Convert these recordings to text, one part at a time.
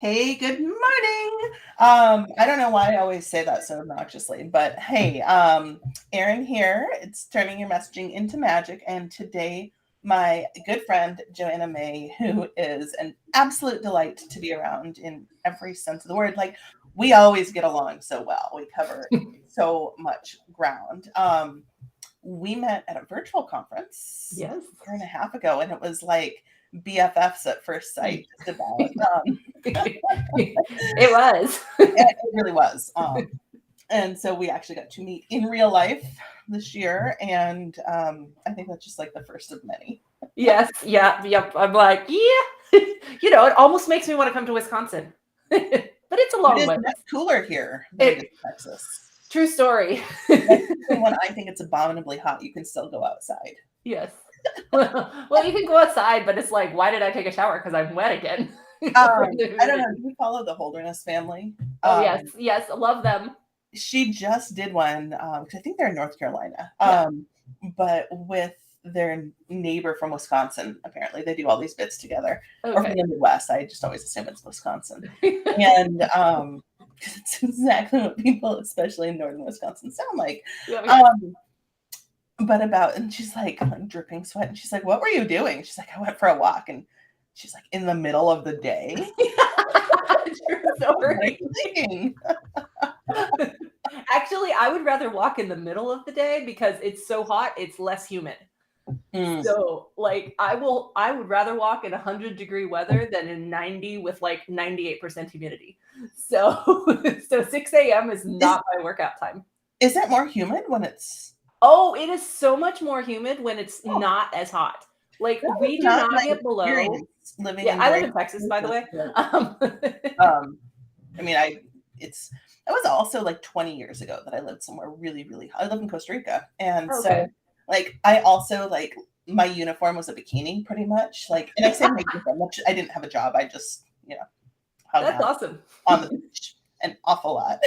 Hey, good morning. I don't know why I always say that so obnoxiously, but hey, Erin here. It's turning your messaging into magic. And today, my good friend, Joanna May, who is an absolute delight to be around in every sense of the word. Like, we always get along so well. We cover so much ground. We met at a virtual conference Yes. a year and a half ago, and it was like BFFs at first sight, just about. It was. It really was. And so we actually got to meet in real life this year, and I think that's just like the first of many. Yes. Yeah. Yep. I'm like, yeah. It almost makes me want to come to Wisconsin, but it's a It long is way. much cooler here than it is in Texas. True story. Like, even when I think it's abominably hot, you can still go outside. Yes. Well, you can go outside, but it's like, why did I take a shower? Because I'm wet again. I don't know. Do you follow the Holderness family? Oh, yes. Yes. I love them. She just did one, because I think they're in North Carolina, Yeah. but with their neighbor from Wisconsin. Apparently, they do all these bits together, or from Okay. the Midwest. I just always assume it's Wisconsin, and it's exactly what people, especially in northern Wisconsin, sound like. Yeah, yeah. And she's like dripping sweat, and she's like, "What were you doing?" She's like, "I went for a walk," and she's like, "In the middle of the day." True What are story. you thinking? Actually, I would rather walk in the middle of the day because it's so hot, it's less humid. Mm. So, like, I would rather walk in 100-degree weather than in 90 with like 98% humidity. So, so 6 a.m. is not my workout time. Is it more humid when it's? Oh, it is so much more humid when it's Oh, not as hot. Like, that was we do not not my get below. experience living Yeah, in I live very in Texas, by the way. I mean, it's that was also like 20 years ago that I lived somewhere really, really hot. I live in Costa Rica. And Okay. so like I also like my uniform was a bikini pretty much. Like, and I say my uniform, which I didn't have a job. I just, hung That's out awesome. on the beach an awful lot.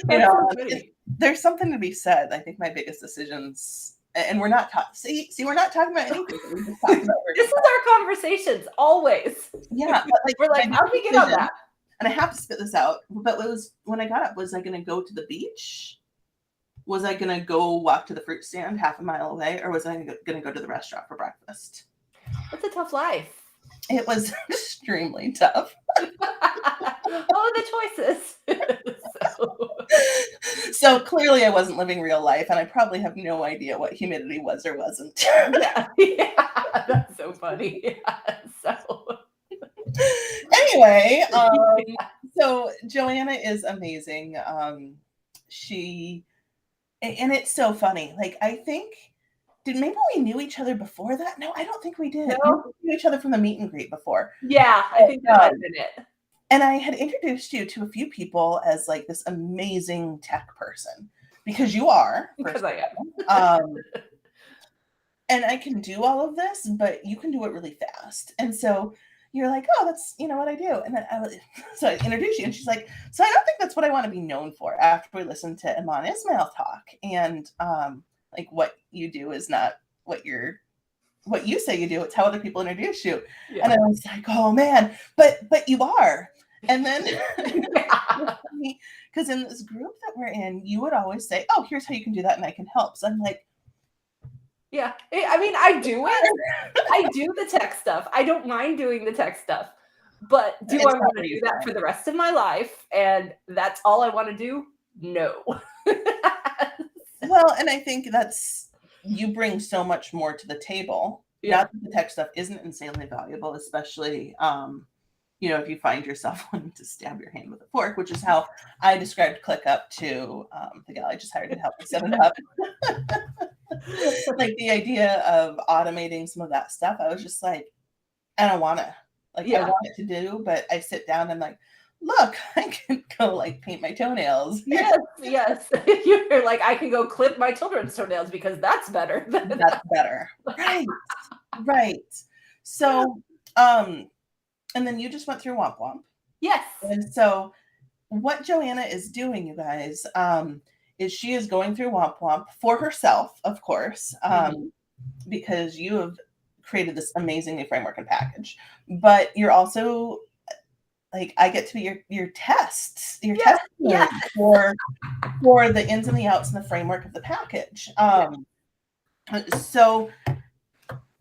That's so funny. There's something to be said. I think my biggest decisions, and we're not talking. See, we're not talking about anything. We just talked about This is our conversations always. yeah, but like We're like, my how do we get on decision, that? and I have to spit this out. But it was when I got up. Was I going to go to the beach? Was I going to go walk to the fruit stand half a mile away, or was I going to go to the restaurant for breakfast? It's a tough life. It was extremely tough. Oh, the choices. So clearly I wasn't living real life, and I probably have no idea what humidity was or wasn't. Yeah, that's so funny. Yeah, so Anyway, so Joanna is amazing. She and it's so funny. Like, I think maybe we knew each other before that? No, I don't think we did. Maybe no. we knew each other from the meet and greet before. Yeah, I think that might have been it. And I had introduced you to a few people as like this amazing tech person, because you are. Because I am. And I can do all of this, but you can do it really fast. And so you're like, oh, that's what I do. And then so I introduce you, and she's like, so I don't think that's what I want to be known for. After we listened to Iman Ismail talk, and like what you do is not what you say you do. It's how other people introduce you. Yeah. And I was like, oh man, but you are. And then because in this group that we're in, you would always say, oh, here's how you can do that, and I can help. So I'm like, yeah. I mean, I do it. I do the tech stuff. I don't mind doing the tech stuff. But do I want to do that for the rest of my life? And that's all I want to do? No. Well, and I think you bring so much more to the table. Yeah. Not that the tech stuff isn't insanely valuable, especially if you find yourself wanting to stab your hand with a fork, which is how I described ClickUp to the gal I just hired to help me set it up. Like, the idea of automating some of that stuff, I was just like, I don't want to. Like, I want it to do, but I sit down and like, look, I can go like paint my toenails. Yes. You're like, I can go clip my children's toenails because that's better. That's better. Right. So, and then you just went through Womp Womp. Yes. And so what Joanna is doing, you guys, is she is going through Womp Womp for herself, of course, because you have created this amazing new framework and package, but you're also like, I get to be your test for the ins and the outs and the framework of the package. So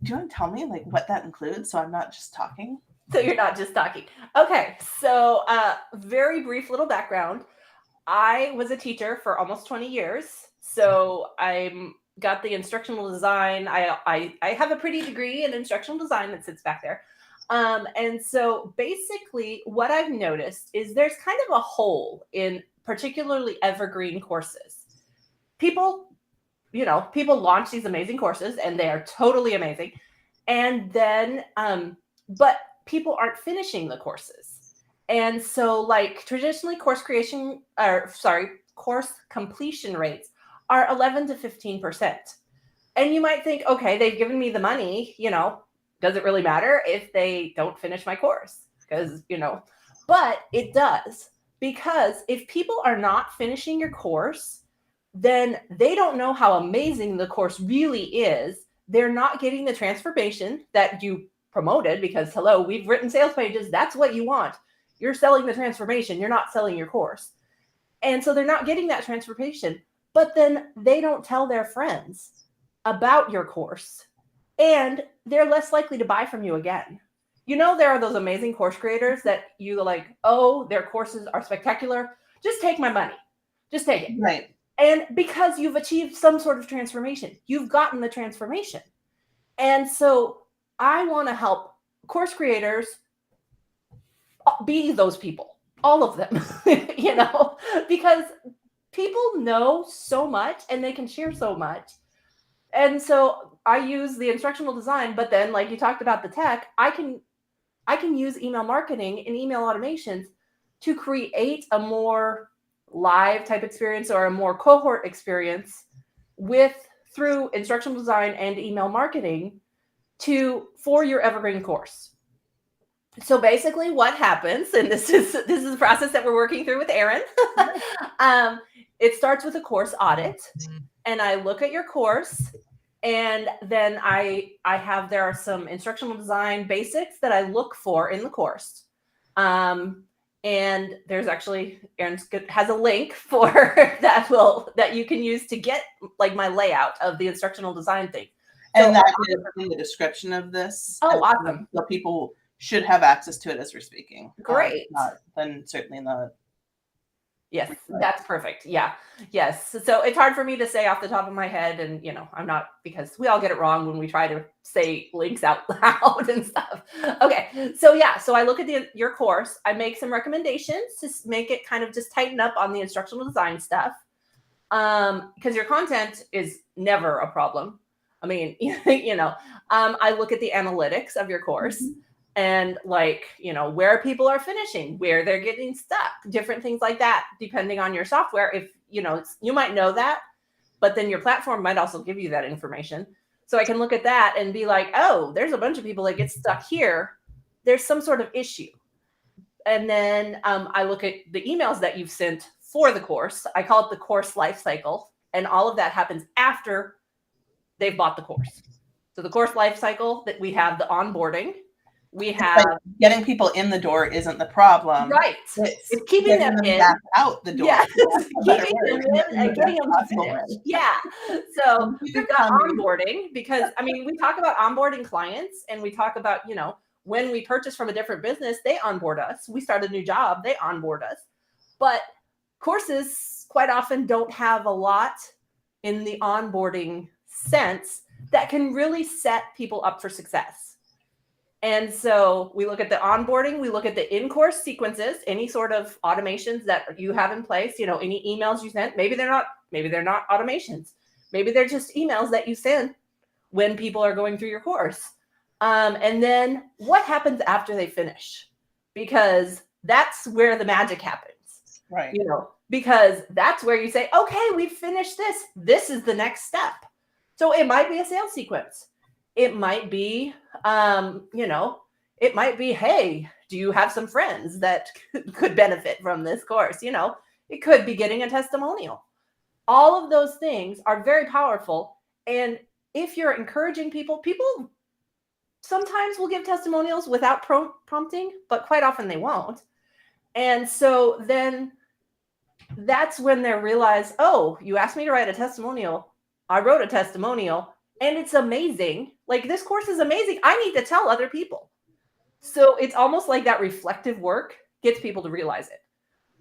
do you want to tell me like what that includes, so I'm not just talking? So you're not just talking. Okay, so very brief little background. I was a teacher for almost 20 years. So I'm got the instructional design. I have a pretty degree in instructional design that sits back there. And so basically what I've noticed is there's kind of a hole in particularly evergreen courses. People launch these amazing courses and they are totally amazing. And then, but people aren't finishing the courses. And so like traditionally course completion rates are 11 to 15%. And you might think, okay, they've given me the money, does it really matter if they don't finish my course? Because, but it does, because if people are not finishing your course, then they don't know how amazing the course really is. They're not getting the transformation that you promoted, because hello, we've written sales pages. That's what you want. You're selling the transformation. You're not selling your course. And so they're not getting that transformation, but then they don't tell their friends about your course, and they're less likely to buy from you again. There are those amazing course creators that you like, oh, their courses are spectacular. Just take my money. Just take it. Right. And because you've achieved some sort of transformation, you've gotten the transformation. And so I want to help course creators be those people, all of them, because people know so much and they can share so much. And so I use the instructional design, but then like you talked about the tech, I can use email marketing and email automations to create a more live type experience or a more cohort experience through instructional design and email marketing for your evergreen course. So basically what happens, and this is the process that we're working through with Erin, it starts with a course audit, and I look at your course, and then there are some instructional design basics that I look for in the course. And there's actually, Erin has a link for that you can use to get like my layout of the instructional design thing. And that is in the description of this. Oh, awesome. So people should have access to it as we're speaking. Great. Then certainly not. Yes, that's perfect. Yeah. Yes. So it's hard for me to say off the top of my head, and I'm not, because we all get it wrong when we try to say links out loud and stuff. Okay. So yeah. So I look at your course, I make some recommendations to make it kind of just tighten up on the instructional design stuff. Because your content is never a problem. I mean, I look at the analytics of your course. Mm-hmm. And like, where people are finishing, where they're getting stuck, different things like that, depending on your software. If, you might know that, but then your platform might also give you that information. So I can look at that and be like, oh, there's a bunch of people that get stuck here. There's some sort of issue. And then I look at the emails that you've sent for the course. I call it the course life cycle. And all of that happens after they've bought the course. So the course life cycle, that we have the onboarding. We have getting people in the door isn't the problem. Right. It's keeping them in. Back out the door. Yeah. Keeping them in and getting them to finish. Yeah. So we've got onboarding, because we talk about onboarding clients, and we talk about, when we purchase from a different business, they onboard us. We start a new job, they onboard us. But courses quite often don't have a lot in the onboarding sense that can really set people up for success. And so we look at the onboarding, we look at the in-course sequences, any sort of automations that you have in place, any emails you sent, maybe they're not automations. Maybe they're just emails that you send when people are going through your course. And then what happens after they finish? Because that's where the magic happens. Right. Because that's where you say, okay, we've finished this. This is the next step. So it might be a sales sequence. It might be, hey, do you have some friends that could benefit from this course? It could be getting a testimonial. All of those things are very powerful. And if you're encouraging people sometimes will give testimonials without prompting, but quite often they won't. And so then that's when they realize, oh, you asked me to write a testimonial. I wrote a testimonial and it's amazing. Like, this course is amazing. I need to tell other people. So it's almost like that reflective work gets people to realize it.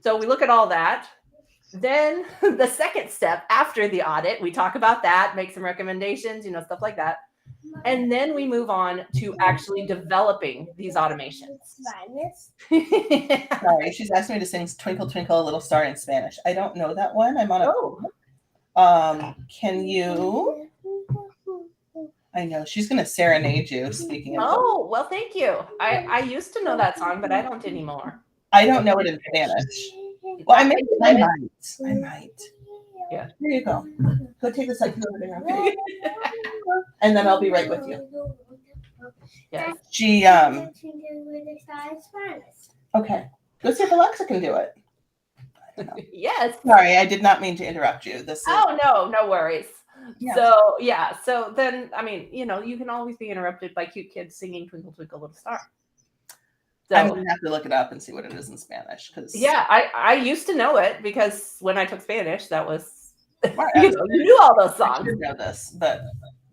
So we look at all that. Then the second step after the audit, we talk about that, make some recommendations, stuff like that. And then we move on to actually developing these automations. Sorry, she's asked me to sing Twinkle Twinkle Little Star in Spanish. I don't know that one. I'm on a... Oh. Can you... I know, she's going to serenade you, speaking of... Oh, well, thank you. I used to know that song, but I don't anymore. I don't know it in Spanish. Well, I might. Yeah. Here you go. Go take the second over there, okay? And then I'll be right with you. Yes. She Okay. Go see if Alexa can do it. Yes. Sorry, I did not mean to interrupt you. Oh, no worries. Yeah. So then, I mean, you can always be interrupted by cute kids singing Twinkle Twinkle Little Star. So, I'm gonna have to look it up and see what it is in Spanish. Yeah, I used to know it because when I took Spanish, that was you knew all those songs. I should know this, but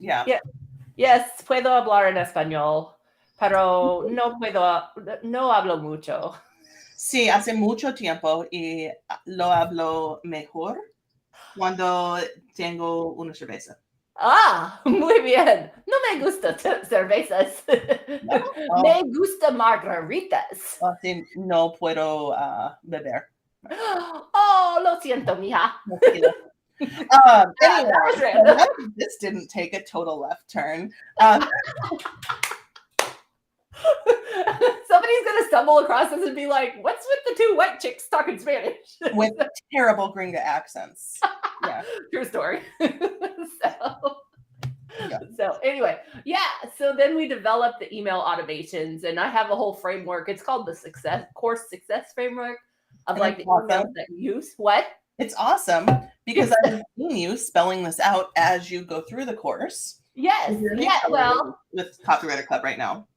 yeah. Yes, puedo hablar en español, pero no hablo mucho. Sí, hace mucho tiempo y lo hablo mejor cuando tengo una cerveza. Ah, muy bien. No me gusta cervezas. No? Oh. Me gusta margaritas. Así no puedo beber. Oh, lo siento, mija. Anyway, this didn't take a total left turn. Somebody's going to stumble across this and be like, what's with the two white chicks talking Spanish? With terrible gringa accents. Yeah. True story. So anyway, so then we developed the email automations, and I have a whole framework. It's called the course success framework of like the emails that you use. What? It's awesome because I've seen you spelling this out as you go through the course. Yes. Yeah. Well, with Copywriter Club right now.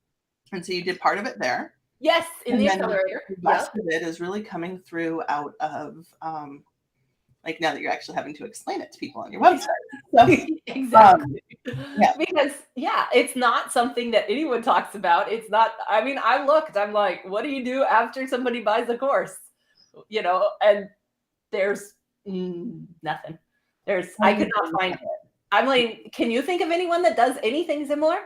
And so you did part of it there. Yes, in the accelerator. The rest of it is really coming through out of like now that you're actually having to explain it to people on your website. So, exactly. Because it's not something that anyone talks about. It's not, I mean, I'm like, what do you do after somebody buys a course? And there's nothing. I could not find it. I'm like, can you think of anyone that does anything similar?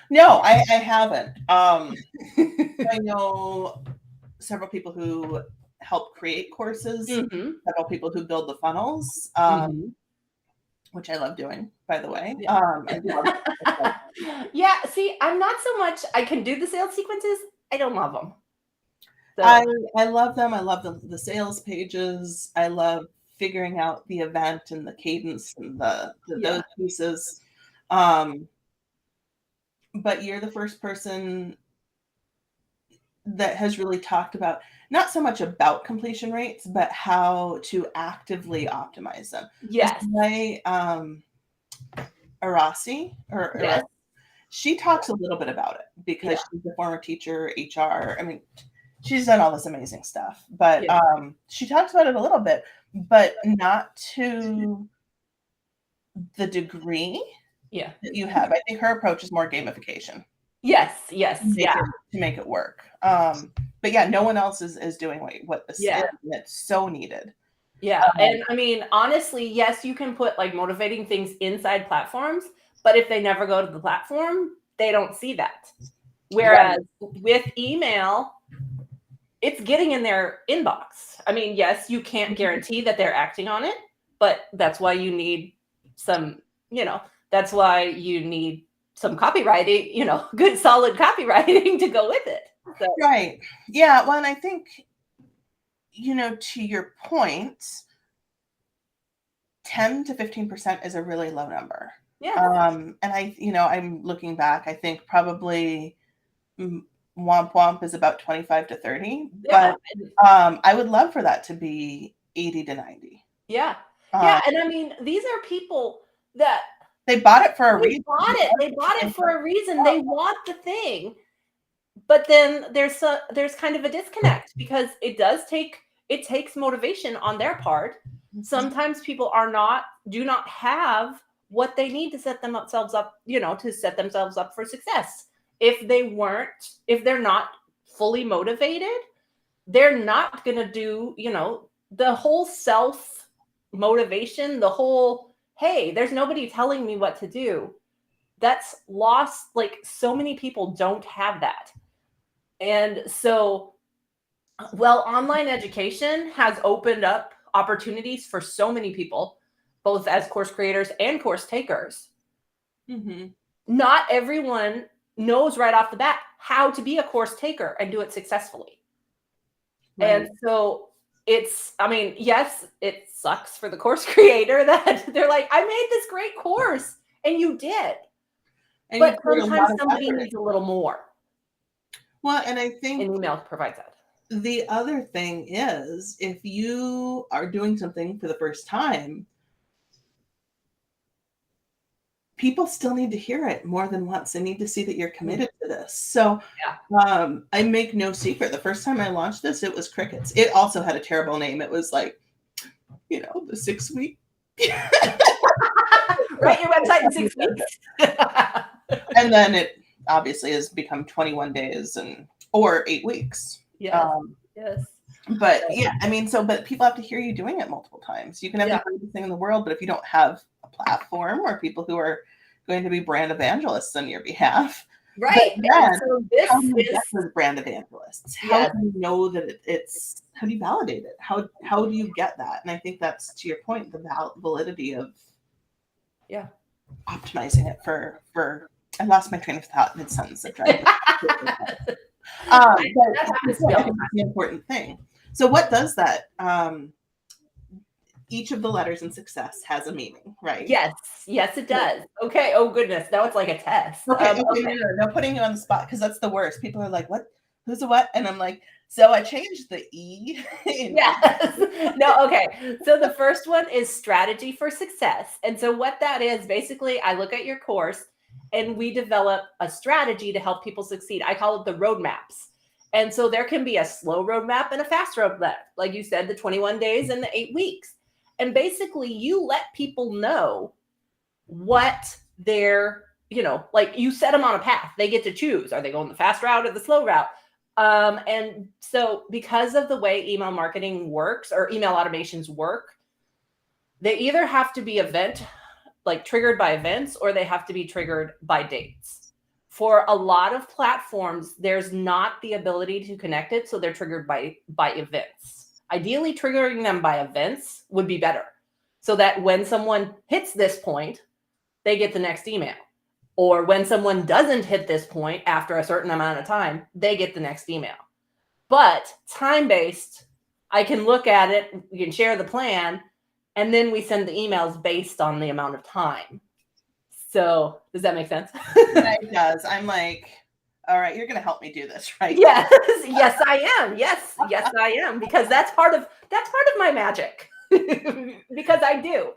No, I haven't. I know several people who help create courses, several people who build the funnels, which I love doing, by the way. See, I'm not so much, I can do the sales sequences. I don't love them. So. I love them. I love the sales pages. I love figuring out the event and the cadence and those pieces. But you're the first person that has really talked about, not so much about completion rates, but how to actively optimize them. Yes. Arasi, she talks a little bit about it because she's a former teacher, HR. I mean, she's done all this amazing stuff, but she talks about it a little bit, but not to the degree that you have. I think her approach is more gamification. Yes. To make it work. But no one else is doing what this is, and it's so needed. Yeah. And I mean, honestly, yes, you can put like motivating things inside platforms, but if they never go to the platform, they don't see that. Whereas with email, it's getting in their inbox. I mean, yes, you can't guarantee that they're acting on it, but that's why you need some, that's why you need some copywriting, good solid copywriting to go with it. So. Right. Yeah. Well, and I think, to your point, 10 to 15% is a really low number. Yeah. And I'm looking back, I think probably Womp Womp is about 25 to 30, but I would love for that to be 80 to 90. Yeah. And I mean, these are people that They bought it for a They reason. bought it. They bought it for a reason. They want the thing. But then there's kind of a disconnect because it takes motivation on their part. Sometimes people do not have what they need to set themselves up, to set themselves up for success. If they're not fully motivated, they're not going to do, the whole self motivation, the whole, hey, there's nobody telling me what to do. That's lost. Like, so many people don't have that. And so, online education has opened up opportunities for so many people, both as course creators and course takers. Mm-hmm. Not everyone knows right off the bat how to be a course taker and do it successfully. Right. And so yes, it sucks for the course creator that they're like, I made this great course, and you did. And but sometimes somebody needs a little more. Well, and I think email provides that. The other thing is, if you are doing something for the first time, people still need to hear it more than once. They need to see that you're committed to this. So I make no secret. The first time I launched this, it was crickets. It also had a terrible name. It was like, the 6 week. Write your website in 6 weeks. And then it obviously has become 21 days or 8 weeks. Yes. Yes. But but people have to hear you doing it multiple times. You can have the greatest thing in the world, but if you don't have a platform or people who are going to be brand evangelists on your behalf, right? Then, so how do you get those brand evangelists? How do you know that it's? How do you validate it? How do you get that? And I think that's, to your point, the validity of optimizing it for. I lost my train of thought mid-sentence. That's the important thing. So what does that? Each of the letters in success has a meaning, right? Yes, it does. Okay. Oh goodness, now it's like a test. Okay. No, putting you on the spot, because that's the worst. People are like, "What? Who's a what?" And I'm like, "So I changed the E." Yes. No. Okay. So the first one is strategy for success, and so what that is, basically, I look at your course, and we develop a strategy to help people succeed. I call it the roadmaps. And so there can be a slow roadmap and a fast roadmap. Like you said, the 21 days and the 8 weeks. And basically you let people know what they're, like you set them on a path. They get to choose. Are they going the fast route or the slow route? And so because of the way email marketing works or email automations work, they either have to be triggered by events, or they have to be triggered by dates. For a lot of platforms, there's not the ability to connect it, so they're triggered by events. Ideally, triggering them by events would be better, so that when someone hits this point, they get the next email. Or when someone doesn't hit this point after a certain amount of time, they get the next email. But time-based, I can look at it, we can share the plan, and then we send the emails based on the amount of time. So does that make sense? It does. I'm like, all right, you're going to help me do this, right? Yes, yes, I am. Yes, I am, because that's part of my magic. Because I do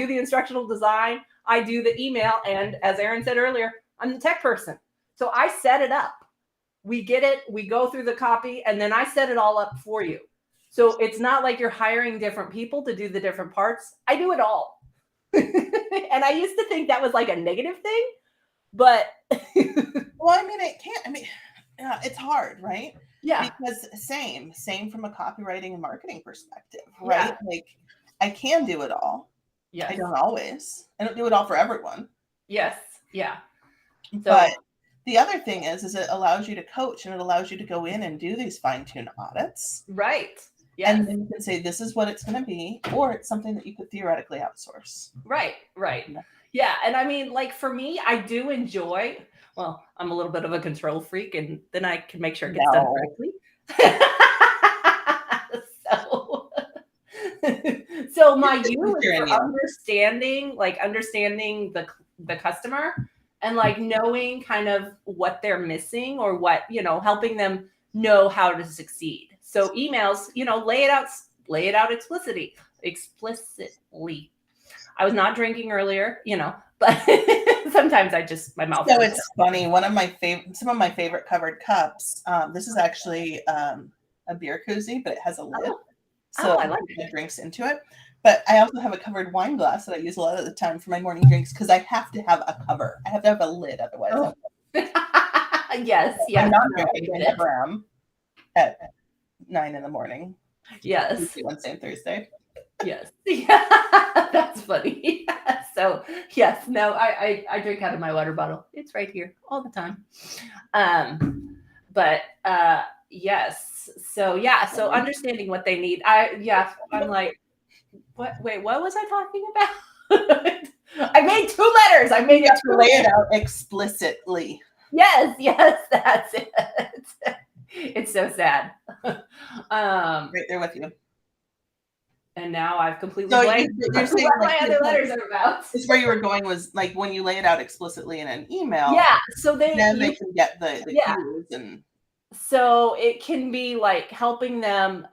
the instructional design, I do the email, and as Erin said earlier, I'm the tech person. So I set it up. We get it, we go through the copy, and then I set it all up for you. So it's not like you're hiring different people to do the different parts. I do it all. And I used to think that was like a negative thing, but well, it can't. It's hard, right? Yeah. Because same from a copywriting and marketing perspective, right? Yeah. Like I can do it all. Yeah. I don't always. I don't do it all for everyone. Yes. Yeah. But the other thing is it allows you to coach, and it allows you to go in and do these fine-tune audits. Right. Yes. And then you can say, this is what it's going to be, or it's something that you could theoretically outsource. Right. Yeah. And for me, I do enjoy, I'm a little bit of a control freak, and then I can make sure it gets done correctly. So my U is for understanding the customer, and knowing kind of what they're missing, or what, helping them know how to succeed. So emails, lay it out explicitly. I was not drinking earlier, but but sometimes my mouth. So it's funny. Some of my favorite covered cups. This is actually a beer koozie, but it has a lid. So I like it drinks into it. But I also have a covered wine glass that I use a lot of the time for my morning drinks because I have to have a cover. I have to have a lid, otherwise. Yes. I'm not drinking. I never am at 9 a.m. Yes. Tuesday, Wednesday, and Thursday. Yes. Yeah. That's funny. So yes, no, I drink out of my water bottle. It's right here all the time. But yes. So yeah. So understanding what they need. I'm like, what? Wait, what was I talking about? I made 2 letters. I made it to lay it out explicitly. Yes, that's it. It's so sad. Right there with you. And now I've completely blanked what my other letters are about. It's where you were going was like when you lay it out explicitly in an email. Yeah, so they can get the cues and. So it can be like helping them,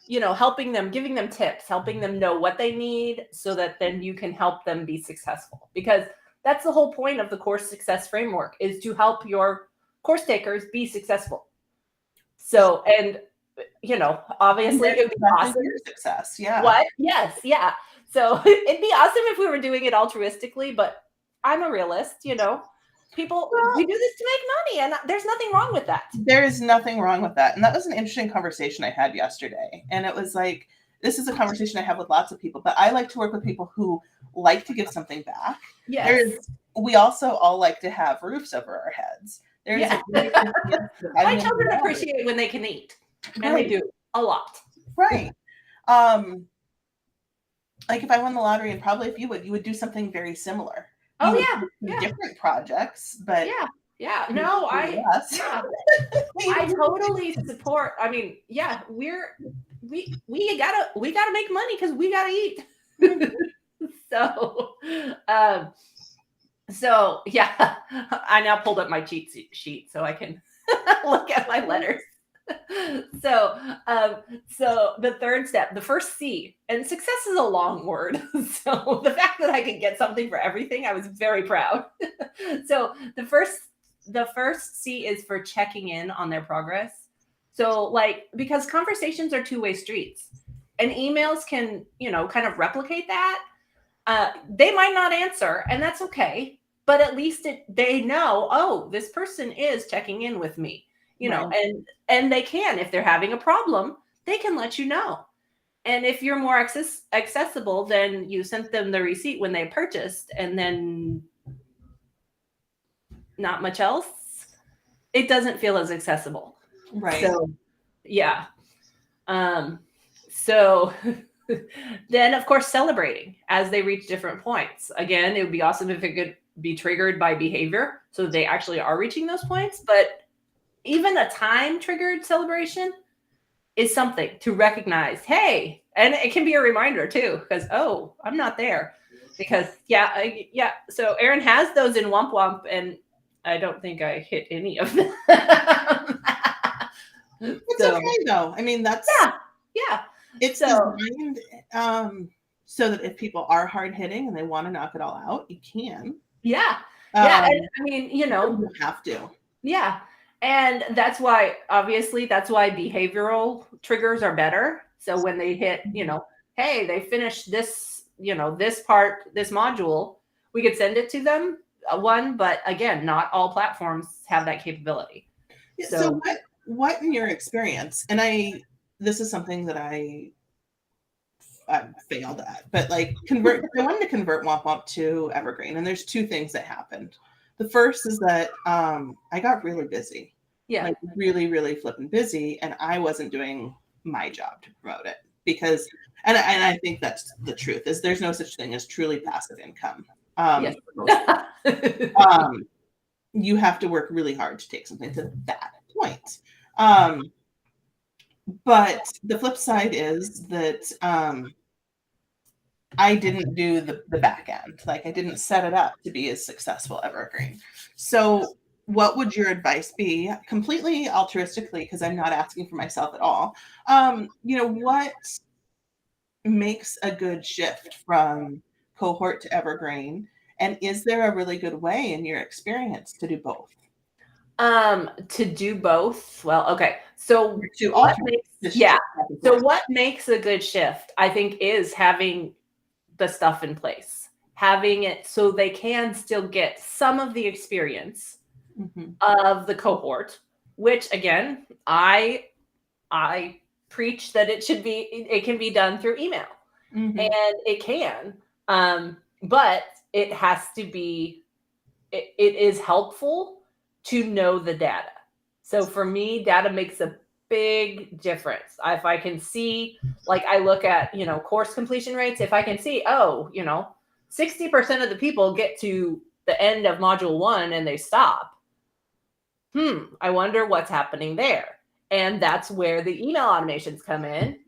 giving them tips, helping them know what they need so that then you can help them be successful. Because that's the whole point of the course success framework, is to help your course takers be successful. So, and obviously it'd be awesome. Success, yeah. What? Yes, yeah. So it'd be awesome if we were doing it altruistically, but I'm a realist, People, we do this to make money, and there's nothing wrong with that. There is nothing wrong with that. And that was an interesting conversation I had yesterday. And it was like, this is a conversation I have with lots of people, but I like to work with people who like to give something back. Yes. We also all like to have roofs over our heads. My children appreciate when they can eat. And they do a lot. Right. Like if I won the lottery, and probably if you would do something very similar. Different projects, but yeah. No, I totally support. I mean, yeah, we gotta make money because we gotta eat. So yeah, I now pulled up my cheat sheet so I can look at my letters. So the third step, the first C, and success is a long word. So the fact that I could get something for everything, I was very proud. So the first C is for checking in on their progress. So because conversations are two-way streets and emails can, kind of replicate that. They might not answer, and that's okay. But at least they know, oh, this person is checking in with me. And they can, if they're having a problem, they can let you know. And if you're more accessible, then you sent them the receipt when they purchased, and then not much else. It doesn't feel as accessible. Right. So, yeah. So then, of course, celebrating as they reach different points. Again, it would be awesome if it could be triggered by behavior, so they actually are reaching those points. But even a time-triggered celebration is something to recognize. Hey, and it can be a reminder too, because I'm not there. Because so Erin has those in Womp Womp, and I don't think I hit any of them. It's okay though. I mean, that's It's designed so that if people are hard hitting and they want to knock it all out, you can. Yeah. And, I mean, you have to. Yeah. And that's why behavioral triggers are better. So when they hit, hey, they finished this, this part, this module, we could send it to them, but again, not all platforms have that capability. So what in your experience, and this is something that I failed at, but I wanted to convert Womp Womp to Evergreen, and there's 2 things that happened. The first is that I got really busy. Yeah. Really, really flipping busy, and I wasn't doing my job to promote it because, and I think that's the truth, is there's no such thing as truly passive income. Yes. You have to work really hard to take something to that point. But the flip side is that I didn't do the back end. I didn't set it up to be as successful Evergreen. So what would your advice be, completely altruistically, because I'm not asking for myself at all? What makes a good shift from cohort to Evergreen? And is there a really good way in your experience to do both? To do both. Well, okay. So To what alternate makes the yeah. shift back and So forth. what makes a good shift, I think, is having the stuff in place, having it so they can still get some of the experience Mhm. of the cohort, which again, I preach that it can be done through email, Mhm. and it can, but it has to be it is helpful to know the data. So for me, data makes a big difference. If I can see, like I look at, course completion rates, if I can see, 60% of the people get to the end of module 1 and they stop. I wonder what's happening there. And that's where the email automations come in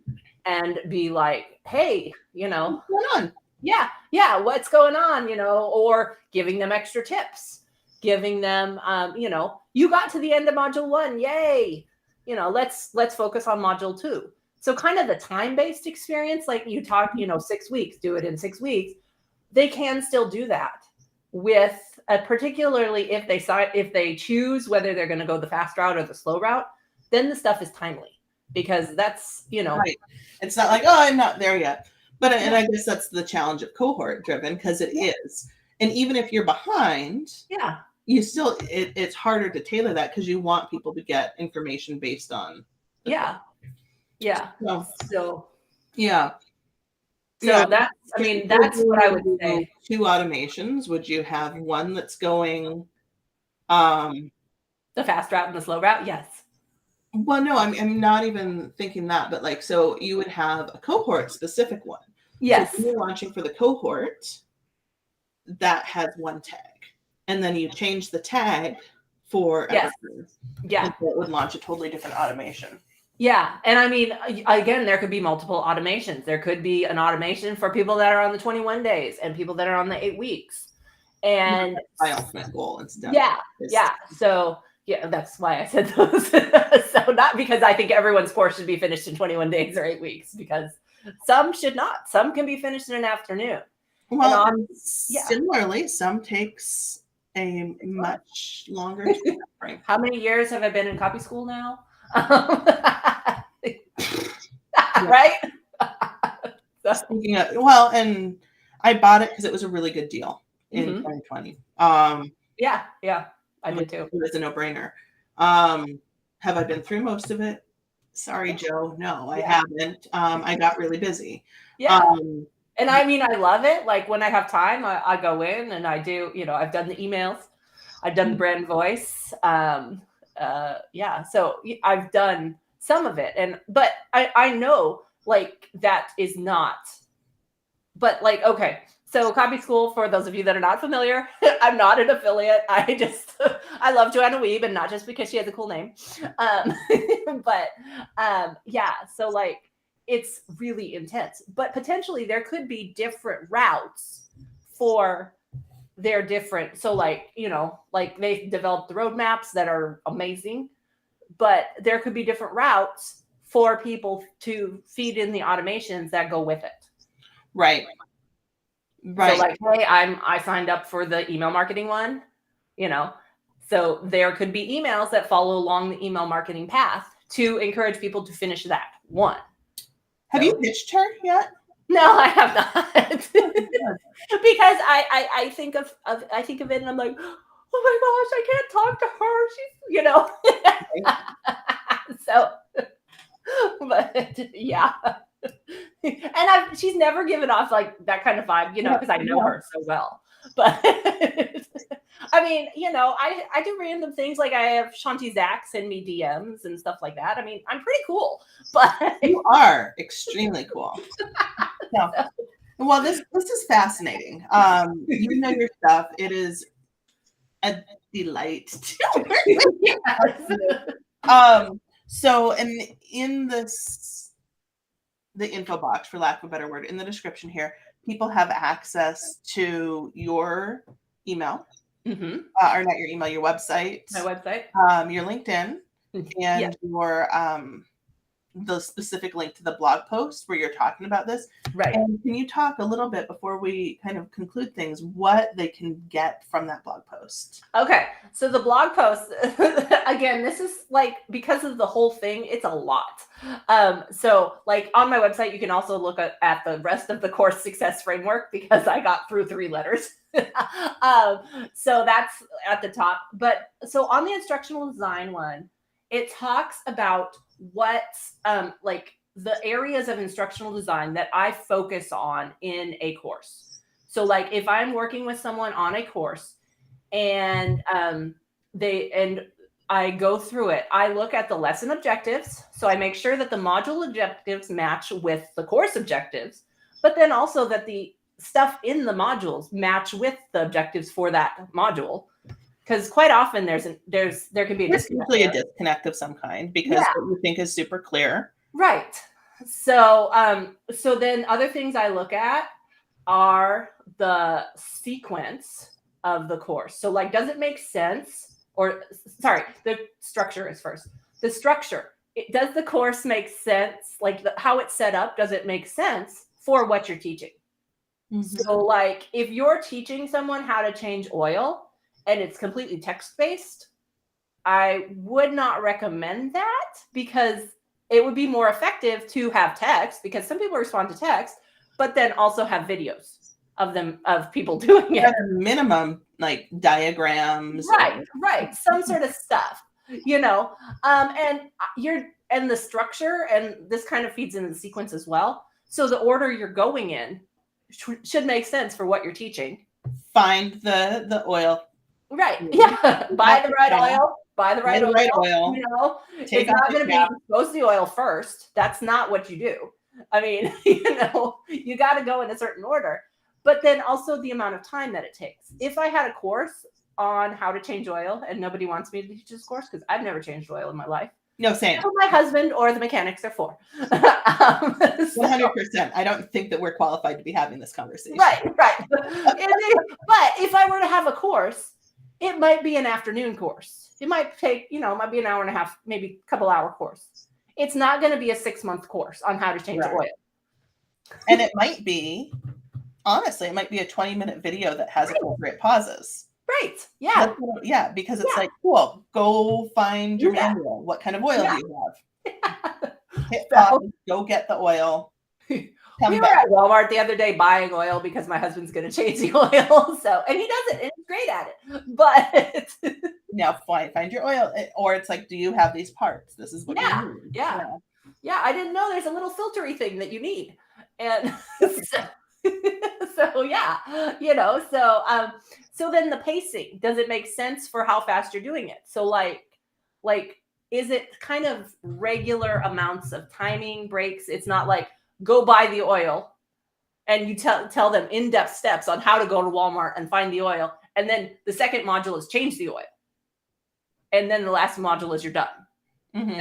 and be like, hey, What's going on? yeah, what's going on, or giving them extra tips, giving them, you got to the end of module 1, yay, let's focus on module 2. So kind of the time-based experience, like you talk, 6 weeks, do it in 6 weeks. They can still do that with, particularly if they choose whether they're going to go the fast route or the slow route, then the stuff is timely, because that's, Right. It's not like, oh, I'm not there yet. But and I guess that's the challenge of cohort driven, because it is. And even if you're behind, you still it's harder to tailor that because you want people to get information based on. Yeah. So Yeah. that's, that's what I would say. 2 automations. Would you have one that's going The fast route and the slow route? Yes. well, no, I'm not even thinking that, but like, so you would have a cohort specific one. Yes. So when you're launching for the cohort, that has one tag. And then you change the tag for everything. Yeah. And so it would launch a totally different automation. Yeah. And again, there could be multiple automations. There could be an automation for people that are on the 21 days and people that are on the 8 weeks. And my ultimate goal instead. Yeah. So that's why I said those. So not because I think everyone's course should be finished in 21 days or 8 weeks, because some should not. Some can be finished in an afternoon. Well, similarly, some takes a much longer time frame. How many years have I been in copy school now? Right? Speaking of, well, and I bought it because it was a really good deal in 2020. Yeah, I did too. It was a no-brainer. Have I been through most of it? Sorry, Joe. No, I haven't. I got really busy. Yeah. And I love it. Like when I have time, I go in and I do, I've done the emails, I've done the brand voice. So I've done some of it. But I know like that is not, but like, okay. So Copy School, for those of you that are not familiar, I'm not an affiliate. I love Joanna May, and not just because she has a cool name. So like, it's really intense, but potentially there could be different routes for their different. So like, like they developed the roadmaps that are amazing, but there could be different routes for people to feed in the automations that go with it. Right. So like, hey, I signed up for the email marketing one, so there could be emails that follow along the email marketing path to encourage people to finish that one. Have you pitched her yet? No, I have not. Because I think of it and I'm like, oh my gosh, I can't talk to her. She's, so, but yeah. And she's never given off like that kind of vibe, because I know her so well. But I do random things, like I have Shanti Zach send me DMs and stuff like that. I'm pretty cool. But you are extremely cool. Well, this is fascinating. You know your stuff. It is a delight to so in the info box, for lack of a better word, in the description here, people have access to your email, or not your email, your website, my website, your LinkedIn, and your the specific link to the blog post where you're talking about this. Right. And can you talk a little bit before we kind of conclude things, what they can get from that blog post? Okay. So the blog post, again, this is like, because of the whole thing, it's a lot. So like on my website, you can also look at the rest of the course success framework, because I got through 3 letters. So that's at the top. But so on the instructional design one, it talks about what like the areas of instructional design that I focus on in a course. So like if I'm working with someone on a course and I go through it, I look at the lesson objectives. So I make sure that the module objectives match with the course objectives, but then also that the stuff in the modules match with the objectives for that module. Because quite often there can be a disconnect. Usually a disconnect of some kind, because what you think is super clear. Right. So so then other things I look at are the sequence of the course. So like, does it make sense? Or sorry, the structure is first. The structure. Does the course make sense? Like how it's set up, does it make sense for what you're teaching? Mm-hmm. So like if you're teaching someone how to change oil and it's completely text-based, I would not recommend that, because it would be more effective to have text, because some people respond to text, but then also have videos of people doing it. At a minimum, like diagrams. Right. Some sort of stuff, and the structure, and this kind of feeds into the sequence as well. So the order you're going in should make sense for what you're teaching. Find the oil. Right. Yeah. Buy the right oil. Buy the right oil. It's not going to be dispose the oil first. That's not what you do. I mean, you got to go in a certain order, but then also the amount of time that it takes. If I had a course on how to change oil and nobody wants me to teach this course, because I've never changed oil in my life. No, same. My husband or the mechanics are for. 100%. I don't think that we're qualified to be having this conversation. Right. But if I were to have a course, it might be an afternoon course. It might take, it might be an hour and a half, maybe a couple hour course. It's not going to be a 6-month course on how to change oil. And it might be, honestly, it might be a 20-minute video that has appropriate pauses. Right. Yeah. Because it's like, cool, go find your manual. What kind of oil do you have? Hit pause, go get the oil. We were at Walmart the other day buying oil because my husband's going to change the oil. And he does it, and he's great at it. But now find your oil. Or it's like, do you have these parts? This is what you need. Yeah. I didn't know there's a little filtery thing that you need. And so then the pacing, does it make sense for how fast you're doing it? So like, is it kind of regular amounts of timing breaks? It's not like, go buy the oil and you tell them in-depth steps on how to go to Walmart and find the oil. And then the second module is change the oil. And then the last module is you're done. Mm-hmm.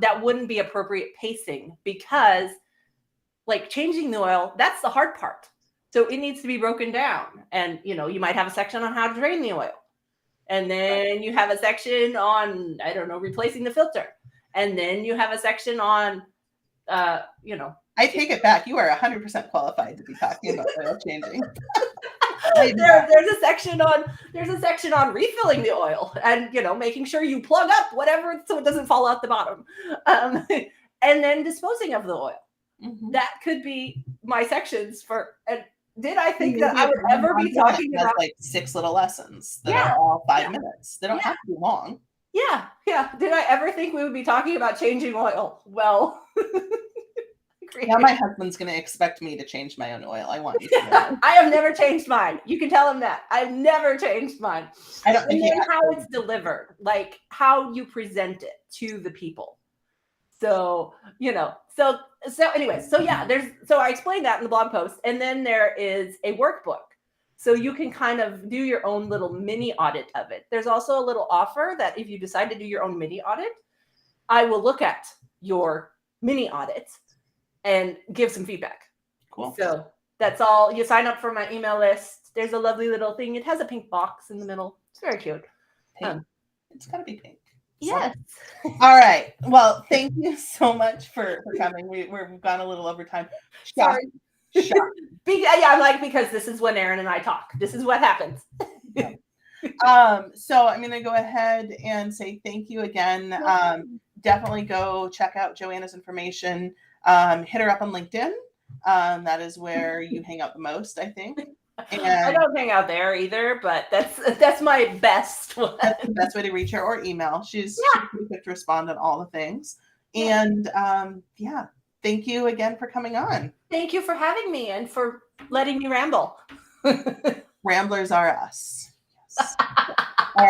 That wouldn't be appropriate pacing, because like changing the oil, that's the hard part. So it needs to be broken down. And, you might have a section on how to drain the oil. And then you have a section on, replacing the filter. And then you have a section on, I take it back. You are 100% qualified to be talking about oil changing. There's a section on refilling the oil and, making sure you plug up whatever so it doesn't fall out the bottom. And then disposing of the oil. Mm-hmm. That could be my sections for. And did I think that I would ever be talking about like 6 little lessons that are all 5 minutes? They don't have to be long. Yeah. Did I ever think we would be talking about changing oil? Well. Now my husband's going to expect me to change my own oil. I want you to know. I have never changed mine. You can tell him that. I've never changed mine. I don't think how it's delivered, like how you present it to the people. So, so I explained that in the blog post. And then there is a workbook. So you can kind of do your own little mini audit of it. There's also a little offer that if you decide to do your own mini audit, I will look at your mini audit and give some feedback. Cool. So that's all. You sign up for my email list. There's a lovely little thing. It has a pink box in the middle. It's very cute. Pink. It's got to be pink. Yes. All right. Well, thank you so much for coming. We've gone a little over time. Sorry. Shocking. Yeah, I'm like, because this is when Erin and I talk. This is what happens. So I'm going to go ahead and say thank you again. Definitely go check out Joanna's information. Hit her up on LinkedIn. That is where you hang out the most, I think. And I don't hang out there either, but that's my best one. That's the best way to reach her, or email. She's pretty quick to respond on all the things. And thank you again for coming on. Thank you for having me and for letting me ramble. Ramblers are us. Yes.